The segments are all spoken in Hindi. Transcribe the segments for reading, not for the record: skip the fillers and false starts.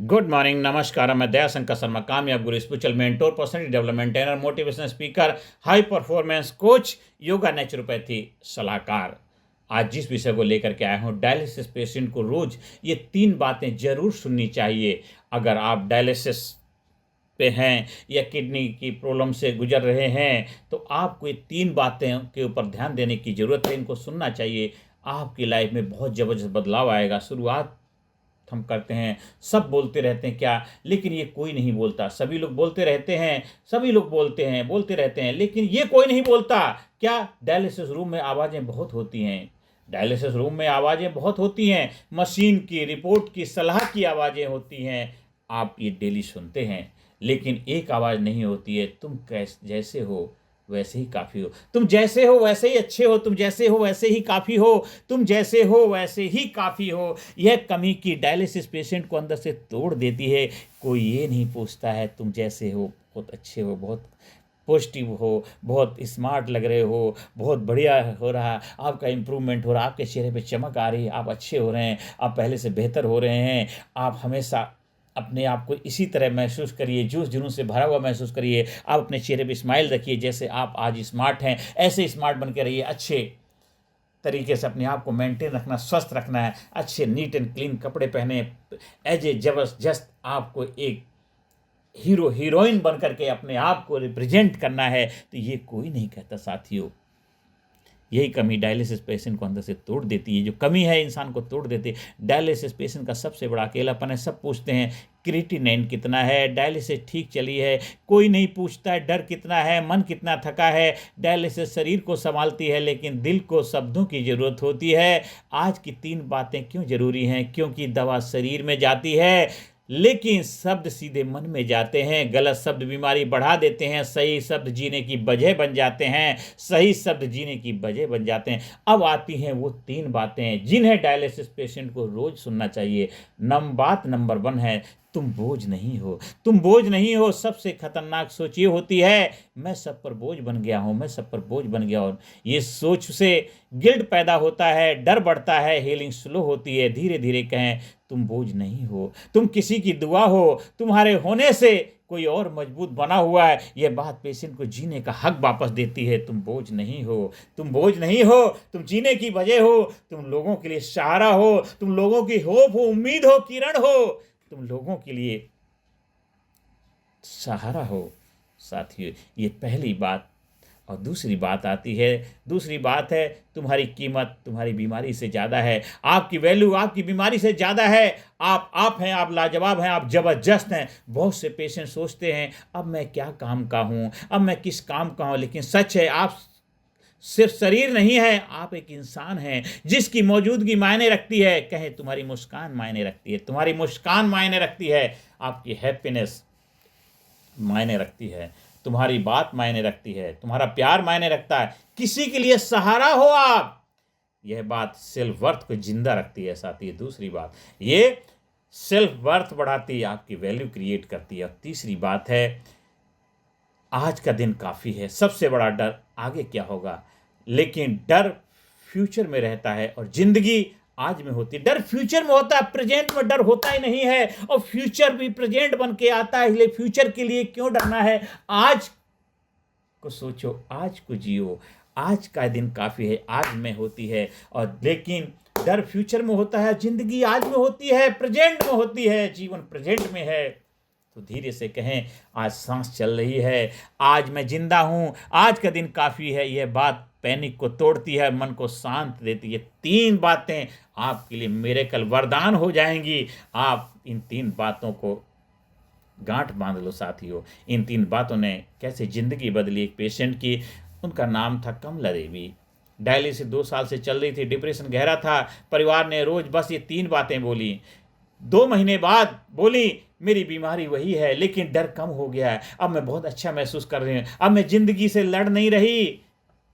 गुड मॉर्निंग, नमस्कार। मैं दयाशंकर शर्मा, कामयाब गुरु, spiritual mentor, personality development trainer, motivational speaker, high performance coach, yoga naturopathy सलाहकार। आज जिस विषय को लेकर के आया हूँ, डायलिसिस पेशेंट को रोज ये 3 बातें जरूर सुननी चाहिए। अगर आप डायलिसिस पे हैं या किडनी की प्रॉब्लम से गुजर रहे हैं तो आपको ये 3 बातें के ऊपर ध्यान देने की ज़रूरत है। इनको सुनना चाहिए। आपकी लाइफ में बहुत ज़बरदस्त बदलाव आएगा। शुरुआत हम करते हैं, सब बोलते रहते हैं क्या, लेकिन ये कोई नहीं बोलता। सभी लोग बोलते रहते हैं, सभी लोग बोलते हैं, बोलते रहते हैं, लेकिन ये कोई नहीं बोलता। क्या? डायलिसिस रूम में आवाज़ें बहुत होती हैं। डायलिसिस रूम में आवाज़ें बहुत होती हैं। मशीन की, रिपोर्ट की, सलाह की आवाज़ें होती हैं। आप ये डेली सुनते हैं, लेकिन एक आवाज़ नहीं होती है, तुम कैसे जैसे हो वैसे ही काफ़ी हो, तुम जैसे हो वैसे ही अच्छे हो, तुम जैसे हो वैसे ही काफ़ी हो, तुम जैसे हो वैसे ही काफ़ी हो। यह कमी की डायलिसिस पेशेंट को अंदर से तोड़ देती है। कोई ये नहीं पूछता है तुम जैसे हो, बहुत अच्छे हो, बहुत पॉजिटिव हो, बहुत स्मार्ट लग रहे हो, बहुत बढ़िया हो रहा, आपका इम्प्रूवमेंट हो रहा, आपके चेहरे पे चमक आ रही है, आप अच्छे हो रहे हैं, आप पहले से बेहतर हो रहे हैं। आप हमेशा अपने आप को इसी तरह महसूस करिए, जोश जुनून से भरा हुआ महसूस करिए। आप अपने चेहरे पे स्माइल रखिए, जैसे आप आज स्मार्ट हैं ऐसे स्मार्ट बन के रहिए। अच्छे तरीके से अपने आप को मेंटेन रखना, स्वस्थ रखना है। अच्छे नीट एंड क्लीन कपड़े पहने, एज ए जबरदस्त आपको एक हीरो हीरोइन बन करके अपने आप को रिप्रेजेंट करना है। तो ये कोई नहीं कहता साथियों। यही कमी डायलिसिस पेशेंट को अंदर से तोड़ देती है। जो कमी है इंसान को तोड़ देती है। डायलिसिस पेशेंट का सबसे बड़ा अकेलापन है। सब पूछते हैं क्रिएटिनिन कितना है, डायलिसिस ठीक चली है, कोई नहीं पूछता है डर कितना है, मन कितना थका है। डायलिसिस शरीर को संभालती है, लेकिन दिल को शब्दों की ज़रूरत होती है। आज की 3 बातें क्यों ज़रूरी हैं? क्योंकि दवा शरीर में जाती है, लेकिन शब्द सीधे मन में जाते हैं। गलत शब्द बीमारी बढ़ा देते हैं, सही शब्द जीने की वजह बन जाते हैं। सही शब्द जीने की वजह बन जाते हैं। अब आती हैं वो 3 बातें जिन्हें डायलिसिस पेशेंट को रोज सुनना चाहिए। बात नंबर 1 है, तुम बोझ नहीं हो। तुम बोझ नहीं हो। सबसे खतरनाक सोच ये होती है, मैं सब पर बोझ बन गया हूँ, मैं सब पर बोझ बन गया हूँ। ये सोच से गिल्ट पैदा होता है, डर बढ़ता है, हीलिंग स्लो होती है। धीरे धीरे कहें, तुम बोझ नहीं हो, तुम किसी की दुआ हो, तुम्हारे होने से कोई और मजबूत बना हुआ है। यह बात पेशेंट को जीने का हक वापस देती है। तुम बोझ नहीं हो, तुम बोझ नहीं हो, तुम जीने की वजह हो, तुम लोगों के लिए सहारा हो, तुम लोगों की होप हो, उम्मीद हो, किरण हो, तुम लोगों के लिए सहारा हो। साथियों, ये पहली बात। और दूसरी बात आती है, दूसरी बात है, तुम्हारी कीमत तुम्हारी बीमारी से ज़्यादा है। आपकी वैल्यू आपकी बीमारी से ज़्यादा है। आप हैं, आप लाजवाब हैं, आप ज़बरदस्त हैं। बहुत से पेशेंट सोचते हैं, अब मैं क्या काम का हूँ, अब मैं किस काम का हूँ। लेकिन सच है, आप सिर्फ शरीर नहीं है, आप एक इंसान हैं जिसकी मौजूदगी मायने रखती है। कहें तुम्हारी मुस्कान मायने रखती है, तुम्हारी मुस्कान मायने रखती है, आपकी हैप्पीनेस मायने रखती है, तुम्हारी बात मायने रखती है, तुम्हारा प्यार मायने रखता है, किसी के लिए सहारा हो आप। यह बात सेल्फ वर्थ को जिंदा रखती है साथी। दूसरी बात, ये सेल्फ वर्थ बढ़ाती है, आपकी वैल्यू क्रिएट करती है। और तीसरी बात है, आज का दिन काफ़ी है। सबसे बड़ा डर आगे क्या होगा, लेकिन डर फ्यूचर में रहता है और जिंदगी आज में होती है। डर फ्यूचर में होता है, प्रेजेंट में डर होता ही नहीं है। और फ्यूचर भी प्रेजेंट बन के आता है, इसलिए फ्यूचर के लिए क्यों डरना है। आज को सोचो, आज को जियो। आज का दिन काफ़ी है, आज में होती है। और लेकिन डर फ्यूचर में होता है, जिंदगी आज में होती है, प्रेजेंट में होती है, जीवन प्रेजेंट में है। तो धीरे से कहें, आज सांस चल रही है, आज मैं जिंदा हूँ, आज का दिन काफ़ी है। यह बात पैनिक को तोड़ती है, मन को शांत देती है। 3 बातें आपके लिए मिरेकल वरदान हो जाएंगी। आप इन 3 बातों को गांठ बांध लो साथियों। इन 3 बातों ने कैसे ज़िंदगी बदली एक पेशेंट की। उनका नाम था कमला देवी। डायलिसिस 2 साल से चल रही थी, डिप्रेशन गहरा था। परिवार ने रोज बस ये 3 बातें बोली। 2 महीने बाद बोली, मेरी बीमारी वही है, लेकिन डर कम हो गया है, अब मैं बहुत अच्छा महसूस कर रही हूँ, अब मैं जिंदगी से लड़ नहीं रही,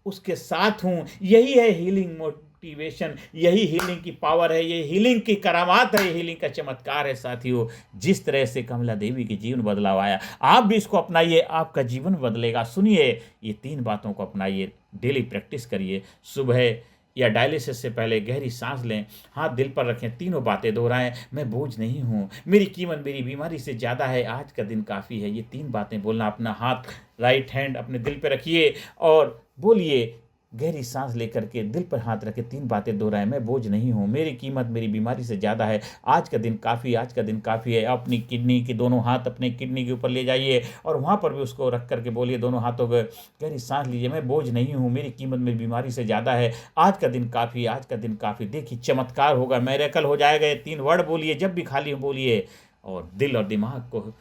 उसके साथ हूँ। यही है हीलिंग मोटिवेशन, यही हीलिंग की पावर है, ये हीलिंग की करामात है, ये हीलिंग का चमत्कार है साथियों। जिस तरह से कमला देवी के जीवन बदलाव आया, आप भी इसको अपनाइए, आपका जीवन बदलेगा। सुनिए, ये 3 बातों को अपनाइए, डेली प्रैक्टिस करिए। सुबह या डायलिसिस से पहले गहरी सांस लें, हाथ दिल पर रखें, तीनों बातें दोहराएं। मैं बोझ नहीं हूँ, मेरी कीमत मेरी बीमारी से ज़्यादा है, आज का दिन काफ़ी है। ये 3 बातें बोलना। अपना हाथ राइट हैंड अपने दिल पे रखिए और बोलिए, गहरी सांस लेकर के दिल पर हाथ रखे, 3 बातें दोहराएं। मैं बोझ नहीं हूँ, मेरी कीमत मेरी बीमारी से ज़्यादा है, आज का दिन काफ़ी, आज का दिन काफ़ी है। अपनी किडनी के दोनों हाथ अपने किडनी के ऊपर ले जाइए और वहाँ पर भी उसको रख करके बोलिए, दोनों हाथों को गहरी सांस लीजिए, मैं बोझ नहीं हूँ, मेरी कीमत मेरी बीमारी से ज़्यादा है, आज का दिन काफ़ी, आज का दिन काफ़ी। देखिए चमत्कार होगा, मिरेकल हो जाएगा। ये 3 वर्ड बोलिए, जब भी खाली हो बोलिए, और दिल और दिमाग को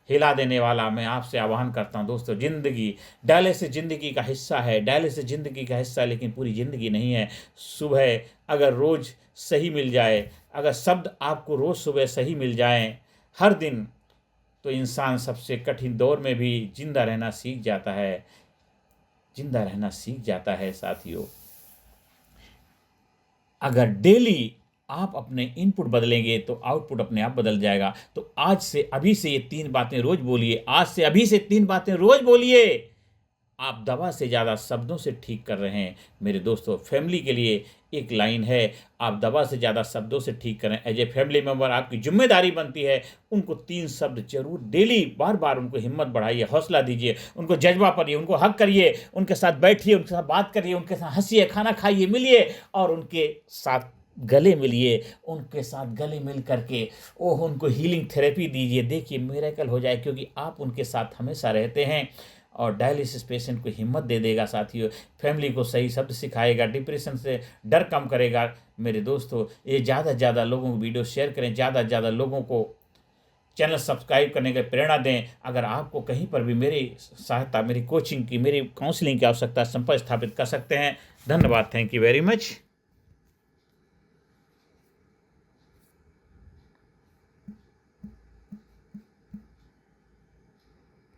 हिला देने वाला मैं आपसे आह्वान करता हूं दोस्तों। ज़िंदगी डायलिसिस ज़िंदगी का हिस्सा है, डायलिसिस ज़िंदगी का हिस्सा है, लेकिन पूरी ज़िंदगी नहीं है। सुबह अगर रोज़ सही मिल जाए, अगर शब्द आपको रोज़ सुबह सही मिल जाएं हर दिन, तो इंसान सबसे कठिन दौर में भी जिंदा रहना सीख जाता है, जिंदा रहना सीख जाता है साथियों। अगर डेली आप अपने इनपुट बदलेंगे तो आउटपुट अपने आप बदल जाएगा। तो आज से अभी से ये 3 बातें रोज बोलिए, आज से अभी से 3 बातें रोज बोलिए। आप दवा से ज़्यादा शब्दों से ठीक कर रहे हैं मेरे दोस्तों। फैमिली के लिए एक लाइन है, आप दवा से ज़्यादा शब्दों से ठीक करें। एज ए फैमिली मेंबर आपकी जिम्मेदारी बनती है उनको 3 शब्द जरूर डेली बार बार उनको हिम्मत बढ़ाइए, हौसला दीजिए, उनको जज्बा परिए, उनको हक करिए, उनके साथ बैठिए, उनके साथ बात करिए, उनके साथ हंसिए, खाना खाइए, मिलिए और उनके साथ गले मिलिए। उनके साथ गले मिल करके उनको हीलिंग थेरेपी दीजिए। देखिए मिरेकल हो जाए, क्योंकि आप उनके साथ हमेशा रहते हैं। और डायलिसिस पेशेंट को हिम्मत दे देगा साथियों, फैमिली को सही शब्द सिखाएगा, डिप्रेशन से डर कम करेगा। मेरे दोस्तों ये ज़्यादा से ज़्यादा लोगों को वीडियो शेयर करें, ज़्यादा से ज़्यादा लोगों को चैनल सब्सक्राइब करने की प्रेरणा दें। अगर आपको कहीं पर भी मेरी सहायता, मेरी कोचिंग की, मेरी काउंसलिंग की आवश्यकता, संपर्क स्थापित कर सकते हैं। धन्यवाद, थैंक यू वेरी मच।